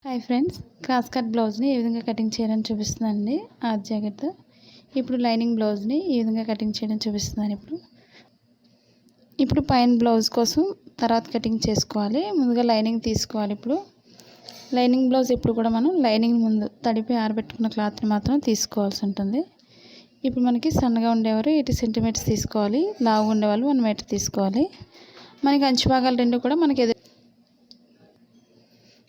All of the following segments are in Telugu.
హాయ్ ఫ్రెండ్స్, క్రాస్ కట్ బ్లౌజ్ని ఏ విధంగా కటింగ్ చేయాలని చూపిస్తున్నానండి. ఆది జాగ్రత్త. ఇప్పుడు లైనింగ్ బ్లౌజ్ని ఏ విధంగా కటింగ్ చేయడం చూపిస్తున్నాను. ఇప్పుడు పైన బ్లౌజ్ కోసం తర్వాత కటింగ్ చేసుకోవాలి. ముందుగా లైనింగ్ తీసుకోవాలి. ఇప్పుడు లైనింగ్ బ్లౌజ్ ఎప్పుడు కూడా మనం లైనింగ్ ముందు తడిపి ఆరబెట్టుకున్న క్లాత్ని మాత్రం తీసుకోవాల్సి ఉంటుంది. ఇప్పుడు మనకి సన్నగా ఉండేవారు 80 సెంటీమీటర్స్ తీసుకోవాలి. లావుగా ఉండేవాళ్ళు 1 మీటర్ తీసుకోవాలి. మనకి అంచు భాగాలు రెండు కూడా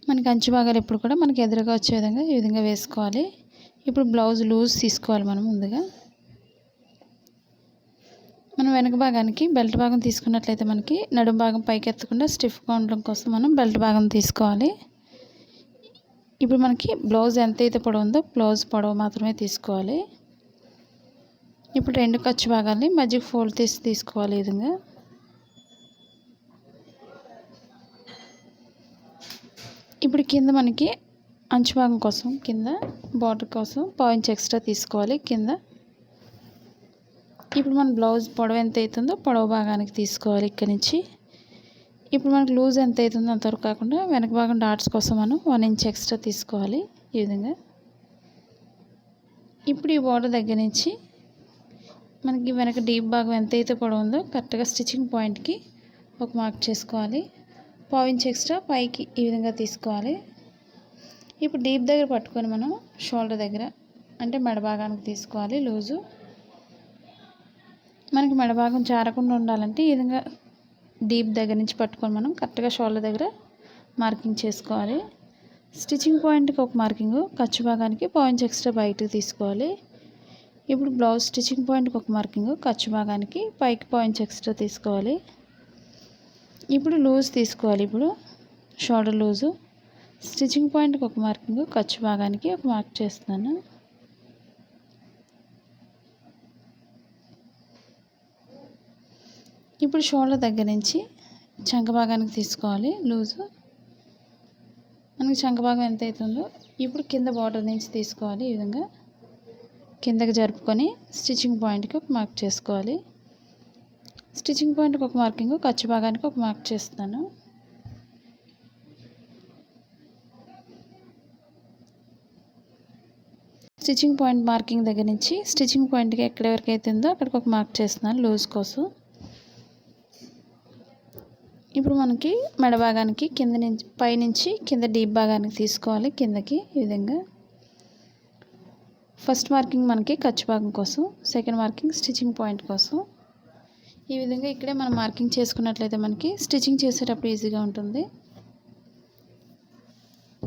మనకి అంచు భాగాలు ఎప్పుడు కూడా మనకి ఎదురుగా వచ్చే విధంగా ఈ విధంగా వేసుకోవాలి. ఇప్పుడు బ్లౌజ్ లూజ్ తీసుకోవాలి. మనం ముందుగా మనం వెనక భాగానికి బెల్ట్ భాగం తీసుకున్నట్లయితే మనకి నడుం భాగం పైకి ఎత్తకుండా స్టిఫ్గా ఉండడం కోసం మనం బెల్ట్ భాగం తీసుకోవాలి. ఇప్పుడు మనకి బ్లౌజ్ ఎంతైతే పొడవు ఉందో బ్లౌజ్ పొడవు మాత్రమే తీసుకోవాలి. ఇప్పుడు రెండు ఖర్చు భాగాల్ని మధ్యకి ఫోల్డ్ తీసుకోవాలి. ఈ విధంగా ఇప్పుడు కింద మనకి అంచు భాగం కోసం కింద బార్డర్ కోసం 1.5 ఇంచ్ ఎక్స్ట్రా తీసుకోవాలి కింద. ఇప్పుడు మన బ్లౌజ్ పొడవు ఎంత అవుతుందో పొడవు భాగానికి తీసుకోవాలి ఇక్కడి నుంచి. ఇప్పుడు మనకు లూజ్ ఎంత అవుతుందో అంతవరకు కాకుండా వెనక భాగం డాట్స్ కోసం మనం 1 ఇంచ్ ఎక్స్ట్రా తీసుకోవాలి. ఈ విధంగా ఇప్పుడు ఈ బార్డర్ దగ్గర నుంచి మనకి వెనక డీప్ భాగం ఎంత అయితే పొడవు ఉందో కరెక్ట్గా స్టిచ్చింగ్ పాయింట్కి ఒక మార్క్ చేసుకోవాలి. 1.5 ఇంచ్ ఎక్స్ట్రా పైకి ఈ విధంగా తీసుకోవాలి. ఇప్పుడు డీప్ దగ్గర పట్టుకొని మనం షోల్డర్ దగ్గర అంటే మెడ భాగానికి తీసుకోవాలి లూజు. మనకి మెడ భాగం జారకుండా ఉండాలంటే ఈ విధంగా డీప్ దగ్గర నుంచి పట్టుకొని మనం కరెక్ట్గా షోల్డర్ దగ్గర మార్కింగ్ చేసుకోవాలి. స్టిచ్చింగ్ పాయింట్కి ఒక మార్కింగ్, ఖర్చు భాగానికి 1.5 ఇంచ్ ఎక్స్ట్రా బయటకు తీసుకోవాలి. ఇప్పుడు బ్లౌజ్ స్టిచ్చింగ్ పాయింట్కి ఒక మార్కింగ్, ఖర్చు భాగానికి పైకి 1.5 ఇంచ్ ఎక్స్ట్రా తీసుకోవాలి. ఇప్పుడు లూజ్ తీసుకోవాలి. ఇప్పుడు షోల్డర్ లూజు స్టిచ్చింగ్ పాయింట్కి ఒక మార్కింగ్, ఖర్చు భాగానికి ఒక మార్క్ చేస్తున్నాను. ఇప్పుడు షోల్డర్ దగ్గర నుంచి చంక భాగానికి తీసుకోవాలి లూజు. మనకి చంక భాగం ఎంత అవుతుందో ఇప్పుడు కింద బార్డర్ నుంచి తీసుకోవాలి. ఈ విధంగా కిందకి జరుపుకొని స్టిచ్చింగ్ పాయింట్కి ఒక మార్క్ చేసుకోవాలి. స్టిచ్చింగ్ పాయింట్కి ఒక మార్కింగ్, ఖర్చు భాగానికి ఒక మార్క్ చేస్తాను. స్టిచ్చింగ్ పాయింట్ మార్కింగ్ దగ్గర నుంచి స్టిచ్చింగ్ పాయింట్కి ఎక్కడ వరకు అయితే ఉందో అక్కడికి ఒక మార్క్ చేస్తున్నాను లూజ్ కోసం. ఇప్పుడు మనకి మెడ భాగానికి కింద నుంచి పైనుంచి కింద డీప్ భాగానికి తీసుకోవాలి కిందకి. ఈ విధంగా ఫస్ట్ మార్కింగ్ మనకి ఖర్చు భాగం కోసం, సెకండ్ మార్కింగ్ స్టిచ్చింగ్ పాయింట్ కోసం. ఈ విధంగా ఇక్కడే మనం మార్కింగ్ చేసుకున్నట్లయితే మనకి స్టిచ్చింగ్ చేసేటప్పుడు ఈజీగా ఉంటుంది.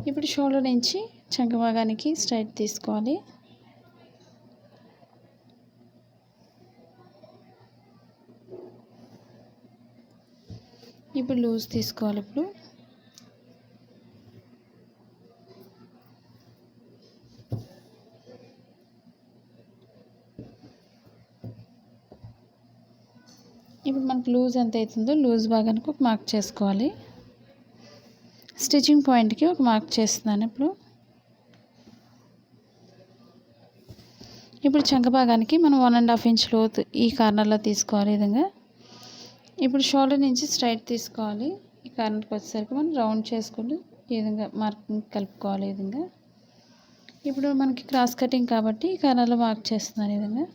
ఇప్పుడు షోల్డర్ నుంచి చంక భాగానికి స్ట్రైట్ తీసుకోవాలి. ఇప్పుడు లూజ్ తీసుకోవాలి. ఇప్పుడు మనకు లూజ్ ఎంత అవుతుందో లూజ్ భాగానికి ఒక మార్క్ చేసుకోవాలి. స్టిచ్చింగ్ పాయింట్కి ఒక మార్క్ చేస్తున్నాను. ఇప్పుడు చంక భాగానికి మనం 1.5 ఇంచ్ లోతు ఈ కార్నర్లో తీసుకోవాలి. ఈ విధంగా ఇప్పుడు షోల్డర్ నుంచి స్ట్రైట్ తీసుకోవాలి. ఈ కార్నర్కి వచ్చేసరికి మనం రౌండ్ చేసుకుంటూ ఈ విధంగా మార్కింగ్ కలుపుకోవాలి. ఈ విధంగా ఇప్పుడు మనకి క్రాస్ కటింగ్ కాబట్టి ఈ కార్నర్లో మార్క్ చేస్తున్నాను. ఈ విధంగా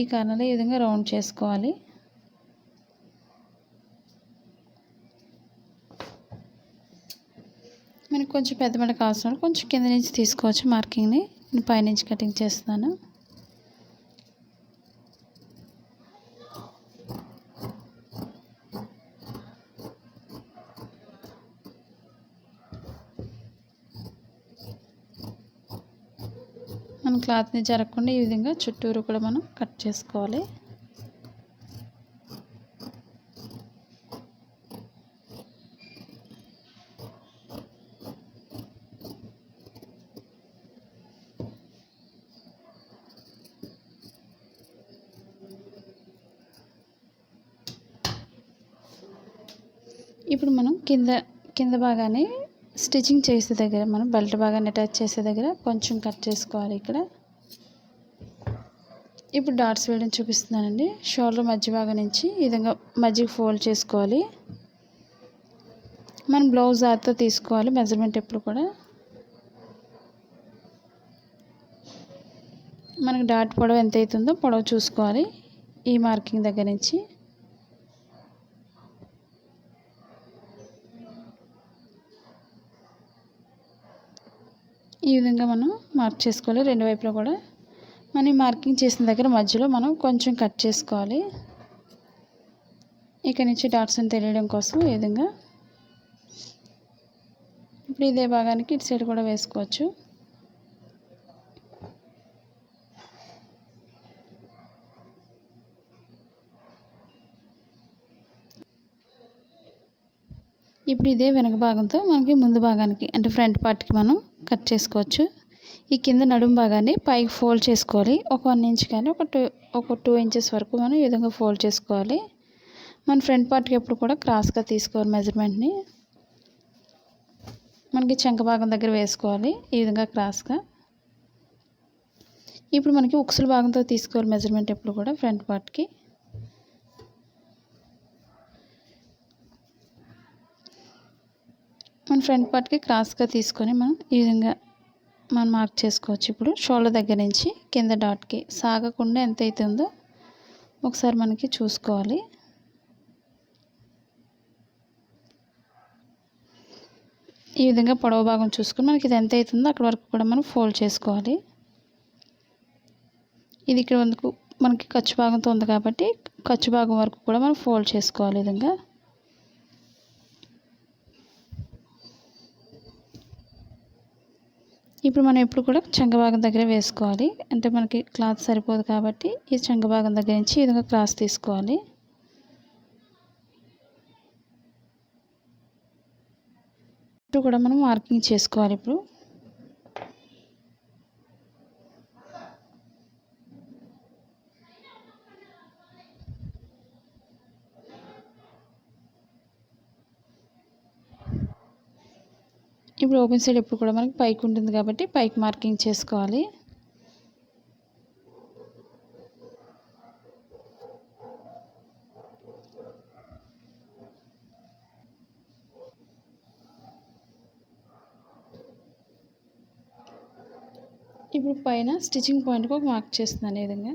ఈ కార్నర్లో ఈ విధంగా రౌండ్ చేసుకోవాలి. మనకు కొంచెం పెద్ద మెడ కావాల్సిన కొంచెం కింద నుంచి తీసుకోవచ్చు మార్కింగ్ని. నేను పైనుంచి కటింగ్ చేస్తున్నాను. మన క్లాత్ని జరగకుండా ఈ విధంగా చుట్టూరు కూడా మనం కట్ చేసుకోవాలి. ఇప్పుడు మనం కింద భాగాన్ని స్టిచ్చింగ్ చేసే దగ్గర మనం బెల్ట్ భాగాన్ని అటాచ్ చేసే దగ్గర కొంచెం కట్ చేసుకోవాలి. ఇప్పుడు డాట్స్ వేయడం చూపిస్తున్నానండి. షోల్డర్ మధ్య భాగం నుంచి ఈ విధంగా మధ్యకి ఫోల్డ్ చేసుకోవాలి. మనం బ్లౌజ్ ఆర్తో తీసుకోవాలి మెజర్మెంట్ ఎప్పుడు కూడా. మనకి డాట్ పొడవు ఎంత అవుతుందో పొడవు చూసుకోవాలి ఈ మార్కింగ్ దగ్గర నుంచి. ఈ విధంగా మనం మార్క్ చేసుకోవాలి రెండు వైపులా కూడా. మనం మార్కింగ్ చేసిన దగ్గర మధ్యలో మనం కొంచెం కట్ చేసుకోవాలి. ఇక్కడ నుంచి డాట్స్ అని తెలియడం కోసం ఈ విధంగా. ఇప్పుడు ఇదే భాగానికి ఇటు సైడ్ కూడా వేసుకోవచ్చు. ఇప్పుడు ఇదే వెనక భాగంతో మనకి ముందు భాగానికి అంటే ఫ్రంట్ పార్ట్కి మనం కట్ చేసుకోవచ్చు. ఈ కింద నడుము భాగాన్ని పైకి ఫోల్డ్ చేసుకోవాలి. ఒక 1 ఇంచ్ కానీ ఒక 2 ఇంచెస్ వరకు మనం ఈ విధంగా ఫోల్డ్ చేసుకోవాలి. మన ఫ్రంట్ పార్ట్కి ఎప్పుడు కూడా క్రాస్గా తీసుకోవాలి మెజర్మెంట్ని. మనకి చంక భాగం దగ్గర వేసుకోవాలి ఈ విధంగా క్రాస్గా. ఇప్పుడు మనకి ఉక్సుల భాగంతో తీసుకోవాలి మెజర్మెంట్ ఎప్పుడు కూడా ఫ్రంట్ పార్ట్కి. మన ఫ్రంట్ పార్ట్కి క్రాస్గా తీసుకొని మనం ఈ విధంగా మనం మార్క్ చేసుకోవచ్చు. ఇప్పుడు షోల్డర్ దగ్గర నుంచి కింద డాట్కి సాగకుండా ఎంత అయితే ఉందో ఒకసారి మనకి చూసుకోవాలి. ఈ విధంగా పొడవు భాగం చూసుకొని మనకి ఇది ఎంత అవుతుందో అక్కడ వరకు కూడా మనం ఫోల్డ్ చేసుకోవాలి. ఇది ఇక్కడ వరకు మనకి ఖర్చు భాగంతో ఉంది కాబట్టి ఖర్చు భాగం వరకు కూడా మనం ఫోల్డ్ చేసుకోవాలి ఈ విధంగా. ఇప్పుడు మనం ఎప్పుడు కూడా చంక భాగం దగ్గర వేసుకోవాలి. అంటే మనకి క్లాత్ సరిపోదు కాబట్టి ఈ చంక భాగం దగ్గర నుంచి ఈ విధంగా క్రాస్ తీసుకోవాలి. ఇప్పుడు కూడా మనం మార్కింగ్ చేసుకోవాలి. ఇప్పుడు ఓపెన్ సైడ్ ఎప్పుడు కూడా మనకి పైకి ఉంటుంది కాబట్టి పైకి మార్కింగ్ చేసుకోవాలి. ఇప్పుడు పైన స్టిచ్చింగ్ పాయింట్కి ఒక మార్క్ చేస్తున్నాను ఈ విధంగా.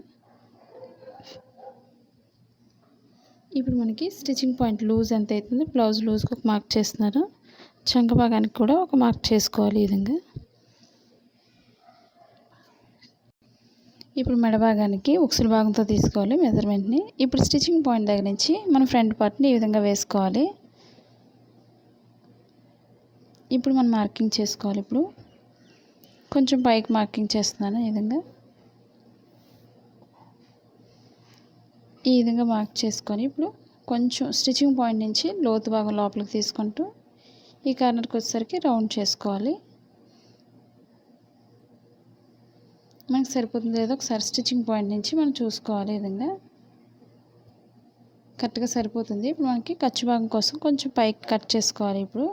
ఇప్పుడు మనకి స్టిచ్చింగ్ పాయింట్ లూజ్ ఎంత అవుతుంది బ్లౌజ్ లూజ్కి ఒక మార్క్ చేస్తున్నారు. చంక భాగానికి కూడా ఒక మార్క్ చేసుకోవాలి ఈ విధంగా. ఇప్పుడు మెడ భాగానికి ఉక్సుల భాగంతో తీసుకోవాలి మెజర్మెంట్ని. ఇప్పుడు స్టిచ్చింగ్ పాయింట్ దగ్గర నుంచి మనం ఫ్రంట్ పార్ట్ని ఈ విధంగా వేసుకోవాలి. ఇప్పుడు మనం మార్కింగ్ చేసుకోవాలి. ఇప్పుడు కొంచెం పైకి మార్కింగ్ చేస్తున్నాను ఈ విధంగా మార్క్ చేసుకొని ఇప్పుడు కొంచెం స్టిచ్చింగ్ పాయింట్ నుంచి లోతు భాగం లోపలికి తీసుకుంటూ ఈ కార్నర్కి వచ్చేసరికి రౌండ్ చేసుకోవాలి. మనకి సరిపోతుంది లేదో ఒకసారి స్టిచ్చింగ్ పాయింట్ నుంచి మనం చూసుకోవాలి. ఈ విధంగా కరెక్ట్గా సరిపోతుంది. ఇప్పుడు మనకి ఖర్చు భాగం కోసం కొంచెం పైకి కట్ చేసుకోవాలి. ఇప్పుడు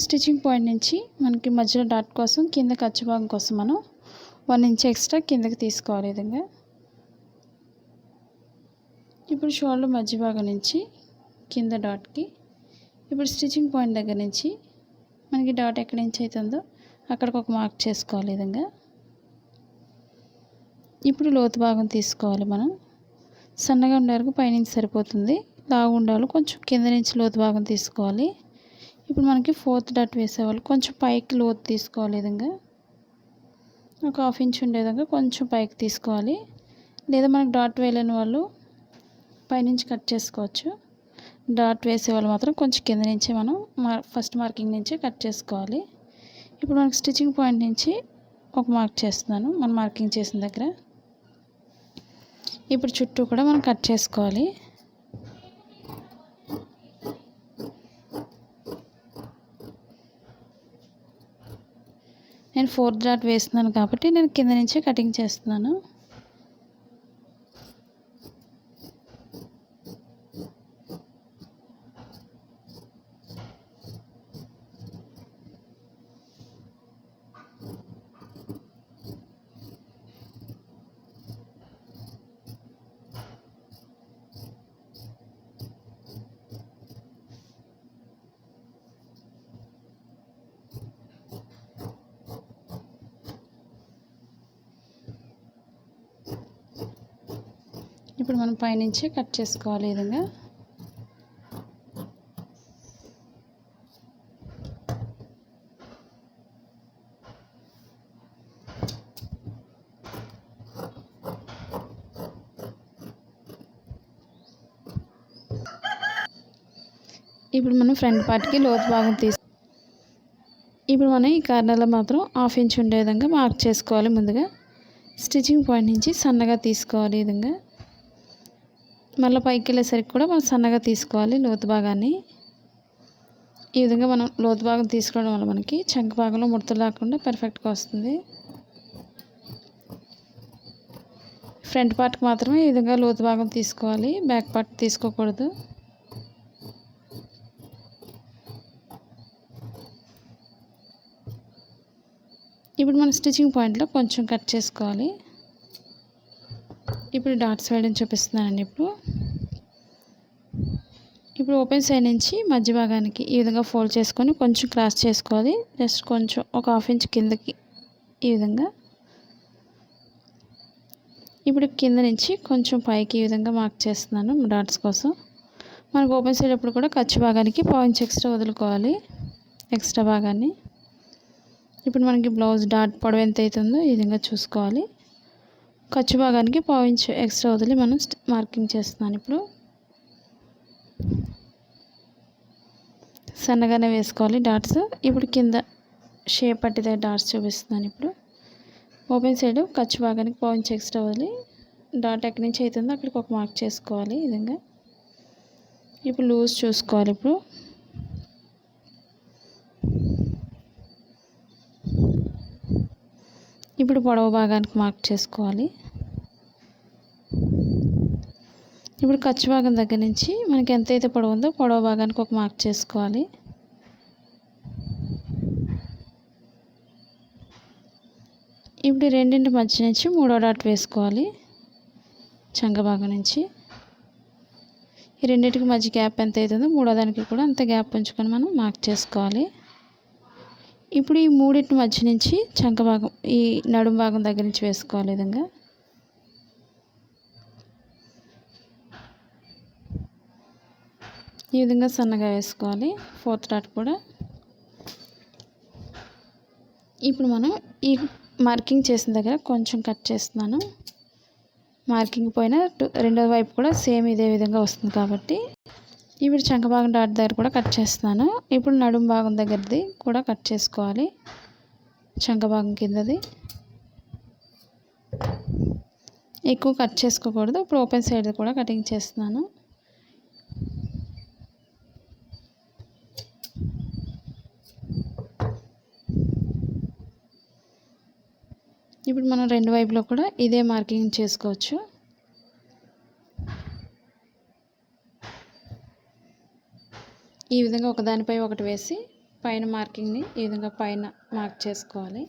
స్టిచ్చింగ్ పాయింట్ నుంచి మనకి మధ్యలో డాట్ కోసం కింద ఖర్చు భాగం కోసం మనం 1 ఇంచ్ ఎక్స్ట్రా కిందకి తీసుకోవాలి ఈ విధంగా. ఇప్పుడు షోల్డర్ మధ్య భాగం నుంచి కింద డాట్కి ఇప్పుడు స్టిచ్చింగ్ పాయింట్ దగ్గర నుంచి మనకి డాట్ ఎక్కడి నుంచి అవుతుందో అక్కడికి ఒక మార్క్ చేసుకోవాలి ఈ విధంగా. ఇప్పుడు లోతు భాగం తీసుకోవాలి. మనం సన్నగా ఉండే వరకు పైనుంచి సరిపోతుంది. లావు ఉండాలి కొంచెం కింద నుంచి లోతు భాగం తీసుకోవాలి. ఇప్పుడు మనకి 4th డాట్ వేసేవాళ్ళు కొంచెం పైకి లోతు తీసుకోవాలి. ఈ విధంగా ఒక 1/2 ఇంచ్ ఉండే విధంగా కొంచెం పైకి తీసుకోవాలి. లేదా మనకు డాట్ వేయలేని వాళ్ళు పైనుంచి కట్ చేసుకోవచ్చు. డాట్ వేసేవాళ్ళు మాత్రం కొంచెం కింద నుంచే మనం ఫస్ట్ మార్కింగ్ నుంచే కట్ చేసుకోవాలి. ఇప్పుడు మనకి స్టిచ్చింగ్ పాయింట్ నుంచి ఒక మార్క్ చేస్తున్నాను మనం మార్కింగ్ చేసిన దగ్గర. ఇప్పుడు చుట్టూ కూడా మనం కట్ చేసుకోవాలి. నేను 4th డాట్ వేస్తున్నాను కాబట్టి నేను కింద నుంచే కటింగ్ చేస్తున్నాను. ఇప్పుడు మనం పైనుంచి కట్ చేసుకోవాలి ఈ విధంగా. ఇప్పుడు మనం ఫ్రంట్ పార్ట్కి లోతు భాగం ఇప్పుడు మనం ఈ కార్నర్లో మాత్రం 1/2 ఇంచ్ ఉండే విధంగా మార్క్ చేసుకోవాలి. ముందుగా స్టిచ్చింగ్ పాయింట్ నుంచి సన్నగా తీసుకోవాలి ఈ విధంగా. మళ్ళీ పైకి వెళ్ళేసరికి కూడా మనం సన్నగా తీసుకోవాలి లోతు భాగాన్ని. ఈ విధంగా మనం లోతు భాగం తీసుకోవడం వల్ల మనకి చంక భాగంలో ముడతలు రాకుండా పర్ఫెక్ట్గా వస్తుంది. ఫ్రంట్ పార్ట్కి మాత్రమే ఈ విధంగా లోతు భాగం తీసుకోవాలి, బ్యాక్ పార్ట్ తీసుకోకూడదు. ఇప్పుడు మన స్టిచ్చింగ్ పాయింట్లో కొంచెం కట్ చేసుకోవాలి. ఇప్పుడు డాట్స్ వేయడం చూపిస్తున్నానండి. ఇప్పుడు ఓపెన్ సైడ్ నుంచి మధ్య భాగానికి ఈ విధంగా ఫోల్డ్ చేసుకొని కొంచెం క్రాస్ చేసుకోవాలి. జస్ట్ కొంచెం ఒక 1/2 ఇంచ్ కిందకి ఈ విధంగా. ఇప్పుడు కింద నుంచి కొంచెం పైకి ఈ విధంగా మార్క్ చేస్తున్నాను డాట్స్ కోసం. మనకు ఓపెన్ సైడ్ అప్పుడు కూడా ఖర్చు భాగానికి 1/2 ఇంచ్ ఎక్స్ట్రా వదులుకోవాలి, ఎక్స్ట్రా భాగాన్ని. ఇప్పుడు మనకి బ్లౌజ్ డాట్ పొడవు ఎంత అవుతుందో ఈ విధంగా చూసుకోవాలి. ఖర్చు భాగానికి 1/2 ఇంచ్ ఎక్స్ట్రా వదిలి మనం మార్కింగ్ చేస్తున్నాను. ఇప్పుడు సన్నగానే వేసుకోవాలి డాట్స్. ఇప్పుడు కింద షేప్ పట్టిదే డాట్స్ చూపిస్తున్నాను. ఇప్పుడు ఓపెన్ సైడ్ ఖర్చు భాగానికి 1/2 ఇంచ్ ఎక్స్ట్రా వదిలి డాట్ ఎక్కడి నుంచి అవుతుందో అక్కడికి ఒక మార్క్ చేసుకోవాలి ఈ విధంగా. ఇప్పుడు లూజ్ చూసుకోవాలి. ఇప్పుడు పొడవు భాగానికి మార్క్ చేసుకోవాలి. ఇప్పుడు ఖర్చు భాగం దగ్గర నుంచి మనకి ఎంతైతే పొడవు ఉందో పొడవు భాగానికి ఒక మార్క్ చేసుకోవాలి. ఇప్పుడు రెండింటి మధ్య నుంచి 3వ డాట్ వేసుకోవాలి. చంక భాగం నుంచి ఈ రెండింటికి మధ్య గ్యాప్ ఎంత అవుతుందో 3వ దానికి కూడా అంత గ్యాప్ ఉంచుకొని మనం మార్క్ చేసుకోవాలి. ఇప్పుడు ఈ మూడింటి మధ్య నుంచి చంక భాగం ఈ నడుం భాగం దగ్గర నుంచి వేసుకోవాలి విధంగా. ఈ విధంగా సన్నగా వేసుకోవాలి 4th డాట్ కూడా. ఇప్పుడు మనం ఈ మార్కింగ్ చేసిన దగ్గర కొంచెం కట్ చేస్తున్నాను. మార్కింగ్ పోయిన రెండో వైపు కూడా సేమ్ ఇదే విధంగా వస్తుంది కాబట్టి ఇప్పుడు చంక భాగం డాట్ దగ్గర కూడా కట్ చేస్తున్నాను. ఇప్పుడు నడుం భాగం దగ్గరది కూడా కట్ చేసుకోవాలి, చంక భాగం కిందది. ఎక్కువ కట్ చేసుకోకూడదు. ఇప్పుడు ఓపెన్ సైడ్ కూడా కటింగ్ చేస్తున్నాను. ఇప్పుడు మనం రెండు వైపులో కూడా ఇదే మార్కింగ్ చేసుకోవచ్చు. ఈ విధంగా ఒకదానిపై ఒకటి వేసి పైన మార్కింగ్ని ఈ విధంగా పైన మార్క్ చేసుకోవాలి.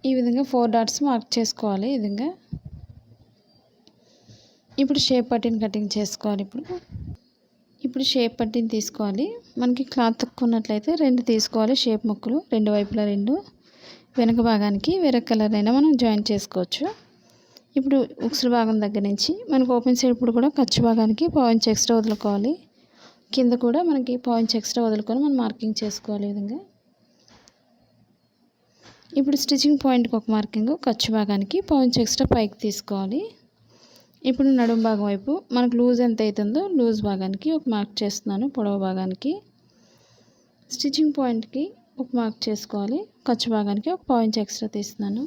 ఈ విధంగా 4 డాట్స్ మార్క్ చేసుకోవాలి ఈ విధంగా. ఇప్పుడు షేప్ పట్టీని కటింగ్ చేసుకోవాలి. ఇప్పుడు షేప్ పట్టీని తీసుకోవాలి. మనకి క్లాత్ తక్కువ ఉన్నట్లయితే 2 తీసుకోవాలి షేప్ ముక్కలు, రెండు వైపులా 2. వెనక భాగానికి వేరే కలర్ అయినా మనం జాయిన్ చేసుకోవచ్చు. ఇప్పుడు ఉక్సుల భాగం దగ్గర నుంచి మనకు ఓపెన్ సైడ్ ఇప్పుడు కూడా ఖర్చు భాగానికి 1/2 ఇంచ్ ఎక్స్ట్రా వదులుకోవాలి. కింద కూడా మనకి 1/2 ఇంచ్ ఎక్స్ట్రా వదులుకొని మనం మార్కింగ్ చేసుకోవాలి ఈ విధంగా. ఇప్పుడు స్టిచ్చింగ్ పాయింట్కి ఒక మార్కింగ్, ఖర్చు భాగానికి 1/2 ఇంచ్ ఎక్స్ట్రా పైకి తీసుకోవాలి. ఇప్పుడు నడుం భాగం వైపు మనకు లూజ్ ఎంత అవుతుందో లూజ్ భాగానికి ఒక మార్క్ చేస్తున్నాను, పొడవు భాగానికి. స్టిచ్చింగ్ పాయింట్కి ఒక మార్క్ చేసుకోవాలి, ఖర్చు భాగానికి ఒక 1/2 ఇంచ్ ఎక్స్ట్రా తీస్తున్నాను.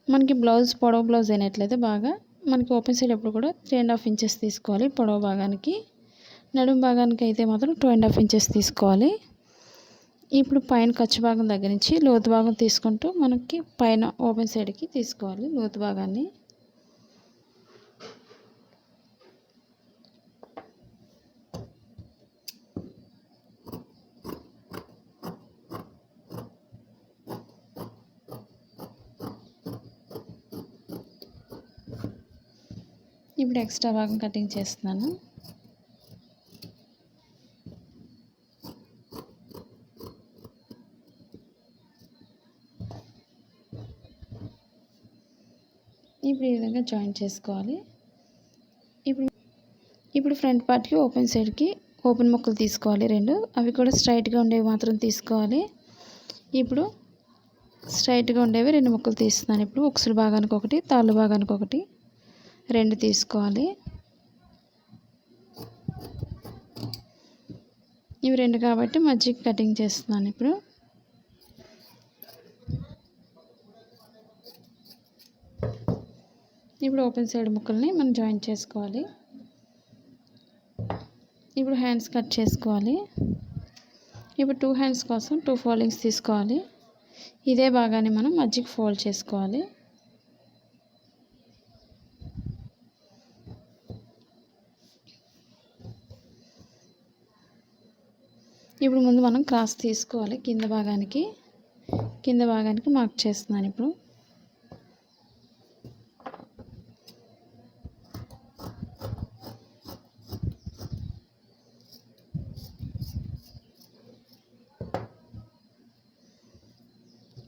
మనకి బ్లౌజ్ పొడవు బ్లౌజ్ అయినట్లయితే బాగా మనకి ఓపెన్ సైడ్ ఎప్పుడు కూడా 3.5 ఇంచెస్ తీసుకోవాలి పొడవు భాగానికి. నడుం భాగానికి అయితే మాత్రం 2.5 ఇంచెస్ తీసుకోవాలి. ఇప్పుడు పైన ఖర్చు భాగం దగ్గర నుంచి లోతు భాగం తీసుకుంటూ మనకి పైన ఓపెన్ సైడ్కి తీసుకోవాలి లోతు భాగాన్ని. ఇప్పుడు ఎక్స్ట్రా భాగం కటింగ్ చేస్తున్నాను. ఇప్పుడు ఈ విధంగా జాయిన్ చేసుకోవాలి. ఇప్పుడు ఫ్రంట్ పార్ట్కి ఓపెన్ సైడ్కి ఓపెన్ ముక్కలు తీసుకోవాలి 2. అవి కూడా స్ట్రైట్గా ఉండేవి మాత్రం తీసుకోవాలి. ఇప్పుడు స్ట్రైట్గా ఉండేవి 2 ముక్కలు తీస్తున్నాను. ఇప్పుడు ఉక్సుల భాగానికి ఒకటి, తాళ్ళు భాగానికి ఒకటి 2 తీసుకోవాలి. ఇవి 2 కాబట్టి మధ్యకి కటింగ్ చేస్తున్నాను. ఇప్పుడు ఓపెన్ సైడ్ ముక్కల్ని మనం జాయిన్ చేసుకోవాలి. ఇప్పుడు హ్యాండ్స్ కట్ చేసుకోవాలి. ఇప్పుడు 2 హ్యాండ్స్ కోసం 2 ఫోల్డింగ్స్ తీసుకోవాలి. ఇదే భాగాన్ని మనం మధ్యకి ఫోల్డ్ చేసుకోవాలి. ఇప్పుడు ముందు మనం క్రాస్ తీసుకోవాలి. కింద భాగానికి మార్క్ చేస్తున్నాను.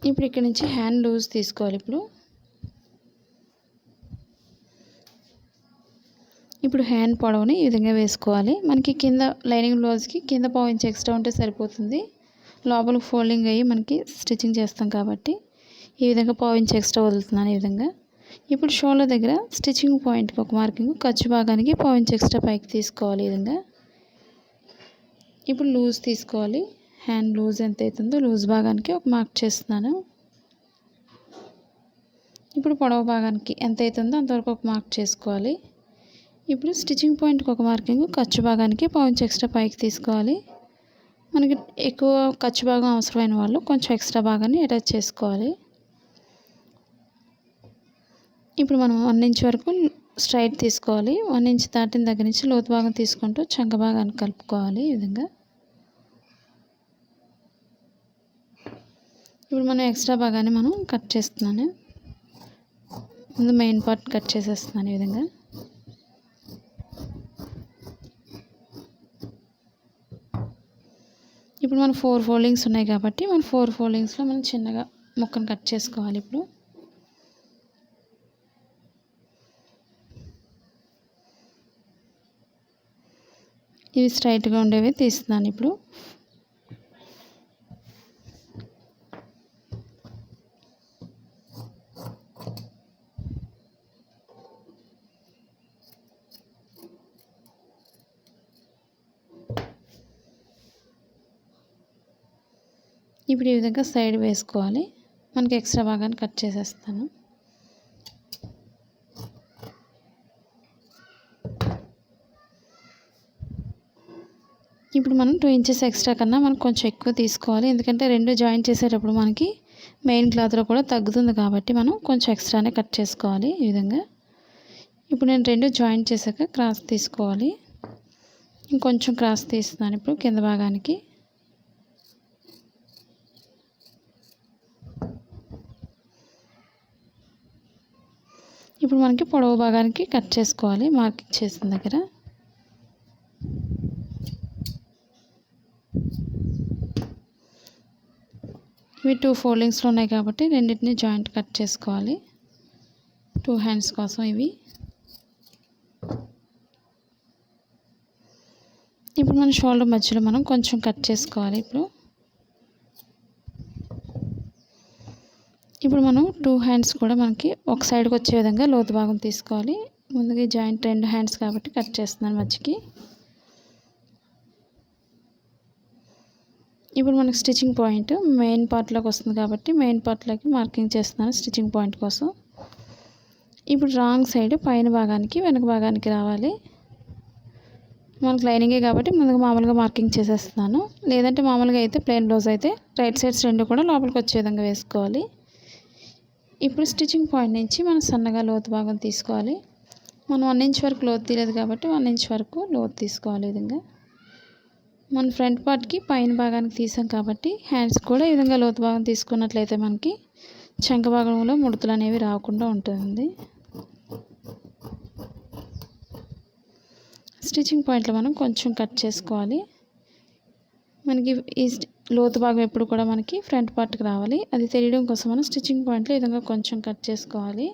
ఇప్పుడు ఇక్కడ నుంచి హ్యాండ్ లూజ్ తీసుకోవాలి. ఇప్పుడు హ్యాండ్ పొడవుని ఈ విధంగా వేసుకోవాలి. మనకి కింద లైనింగ్ బ్లౌజ్కి కింద పావు ఇంచ్ ఎక్స్ట్రా ఉంటే సరిపోతుంది. లోపలికి ఫోల్డింగ్ అయ్యి మనకి స్టిచ్చింగ్ చేస్తాం కాబట్టి ఈ విధంగా పావు ఇంచ్ ఎక్స్ట్రా వదులుతున్నాను. ఈ విధంగా ఇప్పుడు షోల్డర్ దగ్గర స్టిచ్చింగ్ పాయింట్కి ఒక మార్కింగ్, ఖర్చు భాగానికి పావు ఇంచ్ ఎక్స్ట్రా పైకి తీసుకోవాలి. ఈ విధంగా ఇప్పుడు లూజ్ తీసుకోవాలి. హ్యాండ్ లూజ్ ఎంత అవుతుందో లూజ్ భాగానికి ఒక మార్క్ చేస్తున్నాను. ఇప్పుడు పొడవు భాగానికి ఎంత అవుతుందో అంతవరకు ఒక మార్క్ చేసుకోవాలి. ఇప్పుడు స్టిచ్చింగ్ పాయింట్కి ఒక మార్కింగ్, ఖర్చు భాగానికి పావు ఇంచ్ ఎక్స్ట్రా పైకి తీసుకోవాలి. మనకి ఎక్కువ ఖర్చు భాగం అవసరమైన వాళ్ళు కొంచెం ఎక్స్ట్రా భాగాన్ని అటాచ్ చేసుకోవాలి. ఇప్పుడు మనం 1 ఇంచ్ వరకు స్ట్రైట్ తీసుకోవాలి. 1 ఇంచ్ దాటిన దగ్గర నుంచి లోతు భాగం తీసుకుంటూ చంక భాగాన్ని కలుపుకోవాలి. ఈ విధంగా ఇప్పుడు మనం ఎక్స్ట్రా భాగాన్ని మనం కట్ చేస్తున్నాను. ముందు మెయిన్ పార్ట్ కట్ చేసేస్తున్నాను. ఈ విధంగా ఇప్పుడు మనం 4 ఫోల్డింగ్స్ ఉన్నాయి కాబట్టి మనం 4 ఫోల్డింగ్స్లో మనం చిన్నగా ముక్కను కట్ చేసుకోవాలి. ఇవి స్ట్రైట్గా ఉండేవి తీస్తున్నాను. ఇప్పుడు ఈ విధంగా సైడ్ వేసుకోవాలి. మనకి ఎక్స్ట్రా భాగాన్ని కట్ చేసేస్తాను. ఇప్పుడు మనం 2 ఇంచెస్ ఎక్స్ట్రా కన్నా మనం కొంచెం ఎక్కువ తీసుకోవాలి. ఎందుకంటే 2 జాయిన్ చేసేటప్పుడు మనకి మెయిన్ క్లాత్లో కూడా తగ్గుతుంది కాబట్టి మనం కొంచెం ఎక్స్ట్రానే కట్ చేసుకోవాలి. ఈ విధంగా ఇప్పుడు నేను 2 జాయిన్ చేశాక క్రాస్ తీసుకోవాలి. ఇంకొంచెం క్రాస్ తీస్తున్నాను. ఇప్పుడు కింద భాగానికి ఇప్పుడు మనకి పొడవు భాగానికి కట్ చేసుకోవాలి. మార్కింగ్ చేసిన దగ్గర ఇవి 2 ఫోల్డింగ్స్లో ఉన్నాయి కాబట్టి రెండింటిని జాయింట్ కట్ చేసుకోవాలి. 2 హ్యాండ్స్ కోసం ఇవి. ఇప్పుడు మన షోల్డర్ మధ్యలో మనం కొంచెం కట్ చేసుకోవాలి. ఇప్పుడు మనం 2 హ్యాండ్స్ కూడా మనకి ఒక సైడ్కి వచ్చే విధంగా లోతు భాగం తీసుకోవాలి. ముందుగా జాయింట్ 2 హ్యాండ్స్ కాబట్టి కట్ చేస్తున్నాను మధ్యకి. ఇప్పుడు మనకి స్టిచ్చింగ్ పాయింట్ మెయిన్ పార్ట్లోకి వస్తుంది కాబట్టి మెయిన్ పార్ట్లోకి మార్కింగ్ చేస్తున్నాను స్టిచ్చింగ్ పాయింట్ కోసం. ఇప్పుడు రాంగ్ సైడ్ పైన భాగానికి వెనక భాగానికి రావాలి. మనకు లైనింగే కాబట్టి ముందుగా మామూలుగా మార్కింగ్ చేసేస్తున్నాను. లేదంటే మామూలుగా అయితే ప్లెయిన్ బ్లౌజ్ అయితే రైట్ సైడ్స్ 2 కూడా లోపలికి వచ్చే విధంగా వేసుకోవాలి. ఇప్పుడు స్టిచ్చింగ్ పాయింట్ నుంచి మనం సన్నగా లోతు భాగం తీసుకోవాలి. మనం 1 ఇంచ్ వరకు లోతు తీయలేదు కాబట్టి 1 ఇంచ్ వరకు లోతు తీసుకోవాలి. ఈ విధంగా మన ఫ్రంట్ పార్ట్కి పైన భాగానికి తీసాం కాబట్టి హ్యాండ్స్ కూడా ఈ విధంగా లోతు భాగం తీసుకున్నట్లయితే మనకి చంక భాగంలో ముడతలు అనేవి రాకుండా ఉంటుంది. స్టిచ్చింగ్ పాయింట్లో మనం కొంచెం కట్ చేసుకోవాలి. మనకి ఈ లోతు భాగం ఎప్పుడు కూడా మనకి ఫ్రంట్ పార్ట్కి రావాలి. అది తెలియడం కోసం మనం స్టిచ్చింగ్ పాయింట్లో ఈ విధంగా కొంచెం కట్ చేసుకోవాలి.